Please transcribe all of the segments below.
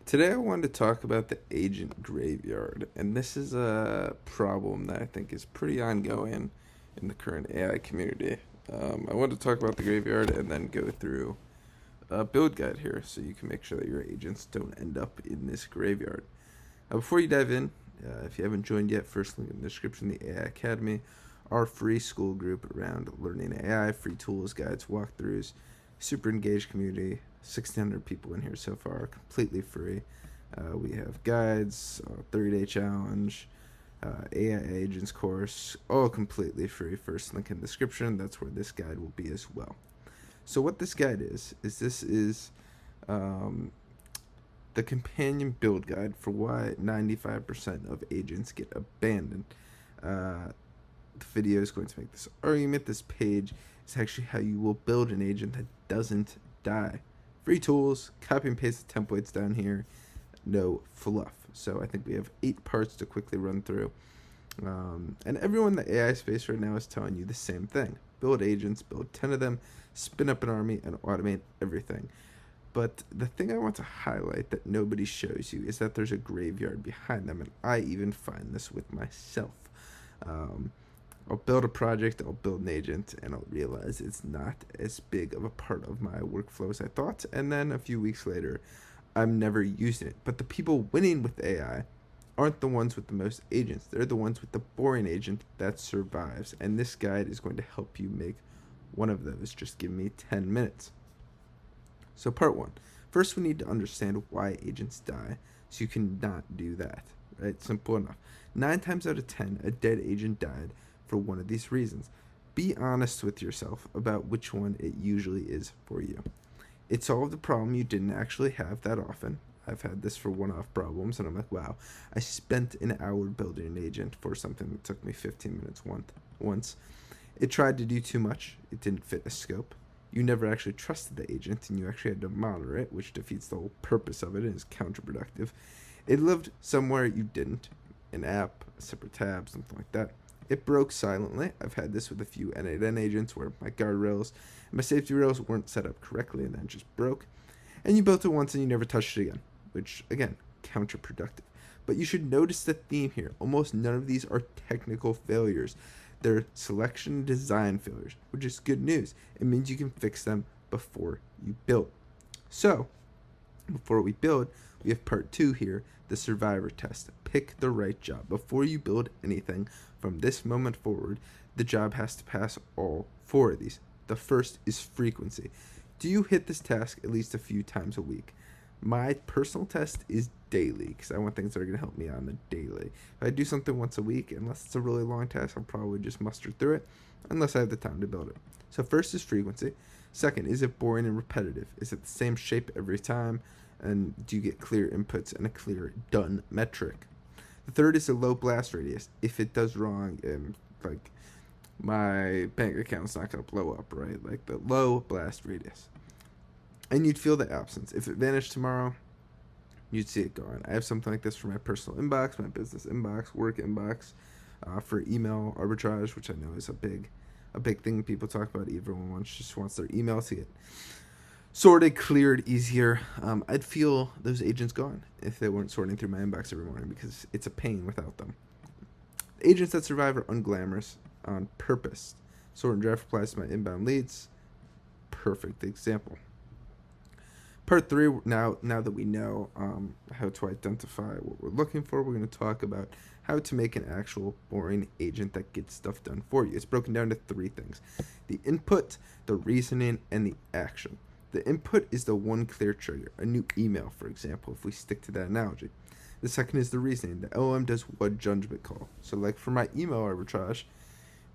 Today I wanted to talk about the agent graveyard, and this is a problem that I think is pretty ongoing in the current AI community. I wanted to talk about the graveyard and then go through a build guide here so you can make sure that your agents don't end up in this graveyard. Before you dive in, if you haven't joined yet, first link in the description, the AI Academy, our free school group around learning AI, free tools, guides, walkthroughs, super engaged community, 1,600 people in here so far, completely free. We have guides, 30-day challenge, AI agents course, all completely free. First link in the description. That's where this guide will be as well. So what this guide is um, the companion build guide for why 95% of agents get abandoned. The video is going to make this argument. This page is actually how you will build an agent that doesn't die. Free tools, copy and paste the templates down here, no fluff. So I think we have 8 parts to quickly run through. And everyone in the AI space right now is telling you the same thing. Build agents, build 10 of them, spin up an army, and automate everything. But the thing I want to highlight that nobody shows you is that there's a graveyard behind them, and I even find this with myself. I'll build a project, I'll build an agent, and I'll realize it's not as big of a part of my workflow as I thought, and then a few weeks later, I'm never using it. But the people winning with AI aren't the ones with the most agents. They're the ones with the boring agent that survives, and this guide is going to help you make one of those. Just give me 10 minutes. So part 1. First, we need to understand why agents die, so you cannot do that, right? Simple enough. 9 times out of 10, a dead agent died for one of these reasons. Be honest with yourself about which one it usually is for you. It solved a problem you didn't actually have that often. I've had this for one-off problems, and I'm like, wow, I spent an hour building an agent for something that took me 15 minutes once. It tried to do too much. It didn't fit a scope. You never actually trusted the agent, and you actually had to monitor it, which defeats the whole purpose of it and is counterproductive. It lived somewhere you didn't, an app, a separate tab, something like that. It broke silently. I've had this with a few N8N agents where my guardrails and my safety rails weren't set up correctly and then it just broke. And you built it once and you never touched it again, which, again, counterproductive. But you should notice the theme here. Almost none of these are technical failures. They're selection design failures, which is good news. It means you can fix them before you build. So, before we build, we have part 2 here, the survivor test. Pick the right job. Before you build anything, from this moment forward, the job has to pass all 4 of these. The first is frequency. Do you hit this task at least a few times a week? My personal test is daily, because I want things that are going to help me on the daily. If I do something once a week, unless it's a really long task, I'll probably just muster through it, unless I have the time to build it. So first is frequency. Second, is it boring and repetitive? Is it the same shape every time? And do you get clear inputs and a clear done metric? The third is a low blast radius. If it does wrong, like my bank account's not going to blow up, right? Like the low blast radius. And you'd feel the absence. If it vanished tomorrow, you'd see it gone. I have something like this for my personal inbox, my business inbox, work inbox, for email arbitrage, which I know is a big thing people talk about. Everyone just wants their email to get sorted, cleared, easier. I'd feel those agents gone if they weren't sorting through my inbox every morning because it's a pain without them. Agents that survive are unglamorous on purpose. Sort and draft replies to my inbound leads. Perfect example. Part 3, now that we know how to identify what we're looking for, we're going to talk about how to make an actual boring agent that gets stuff done for you. It's broken down to 3 things: the input, the reasoning, and the action. The input is the one clear trigger, a new email, for example, if we stick to that analogy. The second is the reasoning. The LLM does one judgment call. So like for my email arbitrage,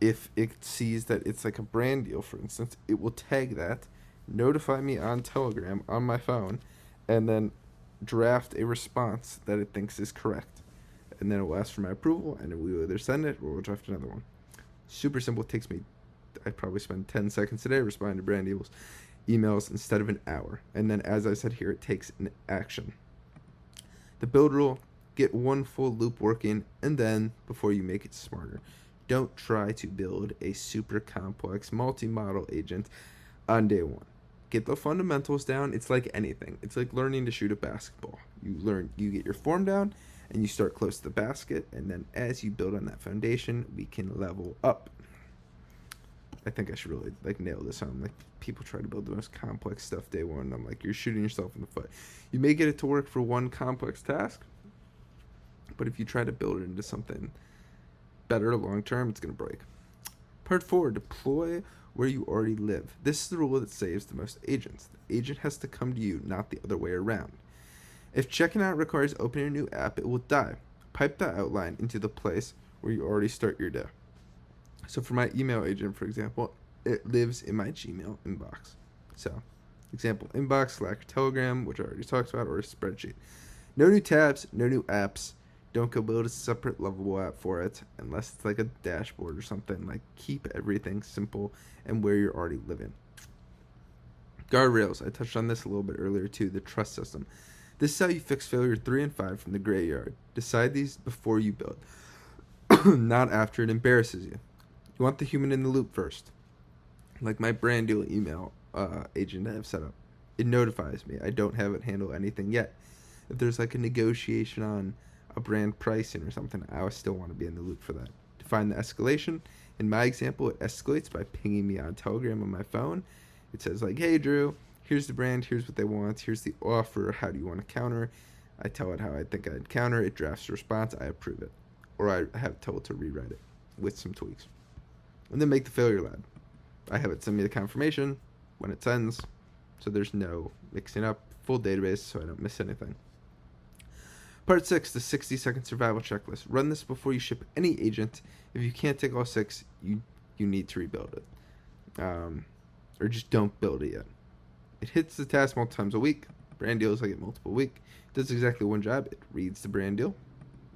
if it sees that it's like a brand deal, for instance, it will tag that, notify me on Telegram on my phone, and then draft a response that it thinks is correct. And then it will ask for my approval, and we will either send it or we'll draft another one. Super simple. It takes me, I probably spend 10 seconds a day responding to brand deals emails instead of an hour. And then, as I said here, it takes an action. The build rule: get one full loop working, and then, before you make it smarter, don't try to build a super complex multi-model agent on day 1. get the fundamentals down. It's like anything. It's like learning to shoot a basketball. You get your form down, and you start close to the basket, and then as you build on that foundation, we can level up. I think I should really nail this on. People try to build the most complex stuff day one, and I'm like, you're shooting yourself in the foot. You may get it to work for one complex task, but if you try to build it into something better long term, it's going to break. Part 4, deploy where you already live. This is the rule that saves the most agents. The agent has to come to you, not the other way around. If checking out requires opening a new app, it will die. Pipe that outline into the place where you already start your day. So for my email agent, for example, it lives in my Gmail inbox. So, example, inbox, Slack, Telegram, which I already talked about, or a spreadsheet. No new tabs, no new apps. Don't go build a separate lovable app for it unless it's like a dashboard or something. Keep everything simple and where you're already living. Guardrails. I touched on this a little bit earlier too, the trust system. This is how you fix failure 3 and 5 from the graveyard. Decide these before you build, not after it embarrasses you. You want the human in the loop first. Like my brand deal email agent I have set up. It notifies me. I don't have it handle anything yet. If there's a negotiation on a brand pricing or something, I still want to be in the loop for that. Define the escalation. In my example, it escalates by pinging me on Telegram on my phone. It says hey Drew, here's the brand, here's what they want, here's the offer, how do you want to counter? I tell it how I think I'd counter, it drafts a response, I approve it. Or I have it told to rewrite it with some tweaks. And then make the failure lab. I have it send me the confirmation when it sends, so there's no mixing up, full database so I don't miss anything. Part 6, the 60-second survival checklist. Run this before you ship any agent. If you can't take all 6, you need to rebuild it. Or just don't build it yet. It hits the task multiple times a week. Brand deals I get multiple a week. It does exactly one job. It reads the brand deal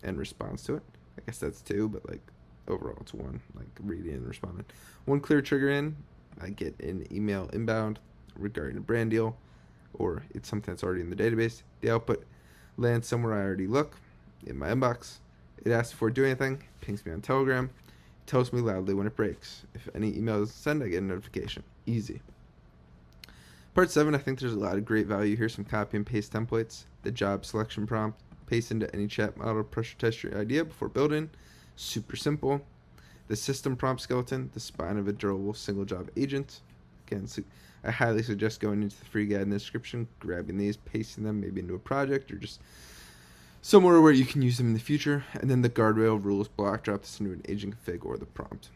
and responds to it. I guess that's 2, but overall it's 1. Reading and responding. 1 clear trigger in, I get an email inbound regarding a brand deal, or it's something that's already in the database. The output lands somewhere I already look, in my inbox. It asks before doing anything, pings me on Telegram, it tells me loudly when it breaks. If any email is sent, I get a notification. Easy. Part 7, I think there's a lot of great value here. Some copy and paste templates, the job selection prompt, paste into any chat model, pressure test your idea before building. Super simple. The system prompt skeleton, the spine of a durable single job agent. Again, I highly suggest going into the free guide in the description, grabbing these, pasting them maybe into a project or just somewhere where you can use them in the future. And then the guardrail rules block, drop this into an agent config or the prompt.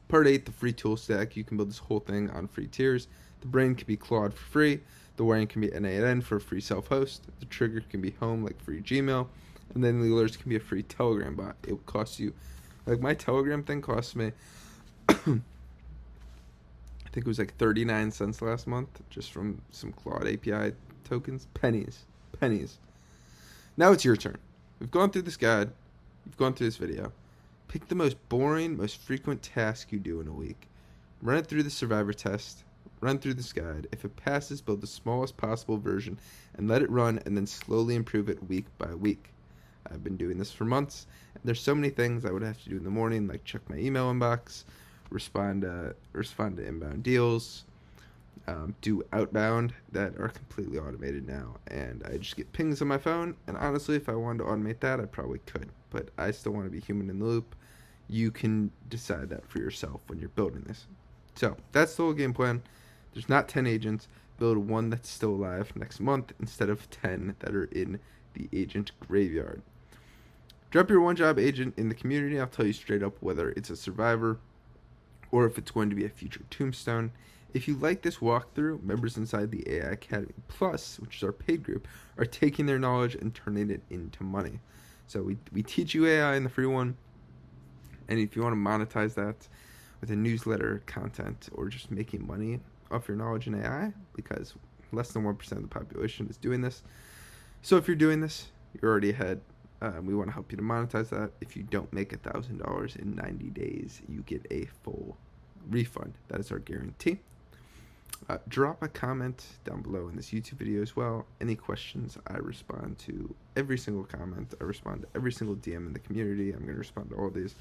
Part 8, the free tool stack. You can build this whole thing on free tiers. The brain can be Claude for free. The wiring can be N8N for a free self-host. The trigger can be home like free Gmail. And then the alerts can be a free Telegram bot. It will cost you, my Telegram thing cost me, I think it was 39 cents last month just from some Claude API tokens. Pennies. Now it's your turn. We've gone through this guide. We've gone through this video. Pick the most boring, most frequent task you do in a week. Run it through the survivor test. Run through this guide. If it passes, build the smallest possible version and let it run and then slowly improve it week by week. I've been doing this for months, and there's so many things I would have to do in the morning, like check my email inbox, respond to inbound deals, do outbound that are completely automated now, and I just get pings on my phone. And honestly, if I wanted to automate that, I probably could, but I still want to be human in the loop. You can decide that for yourself when you're building this. So that's the whole game plan. There's not 10 agents. Build one that's still alive next month instead of 10 that are in the agent graveyard. Drop your one job agent in the community. I'll tell you straight up whether it's a survivor or if it's going to be a future tombstone. If you like this walkthrough, members inside the AI Academy Plus, which is our paid group, are taking their knowledge and turning it into money. So we teach you AI in the free one, and if you want to monetize that with a newsletter content or just making money off your knowledge in AI, because less than 1% of the population is doing this. So if you're doing this, you're already ahead. We want to help you to monetize that. If you don't make $1,000 in 90 days, you get a full refund. That is our guarantee. Drop a comment down below in this YouTube video as well. Any questions, I respond to every single comment. I respond to every single DM in the community. I'm going to respond to all of these.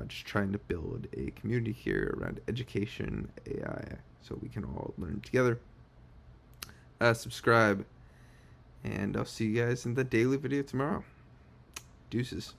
Just trying to build a community here around education, AI, so we can all learn together. Subscribe, and I'll see you guys in the daily video tomorrow. Deuces.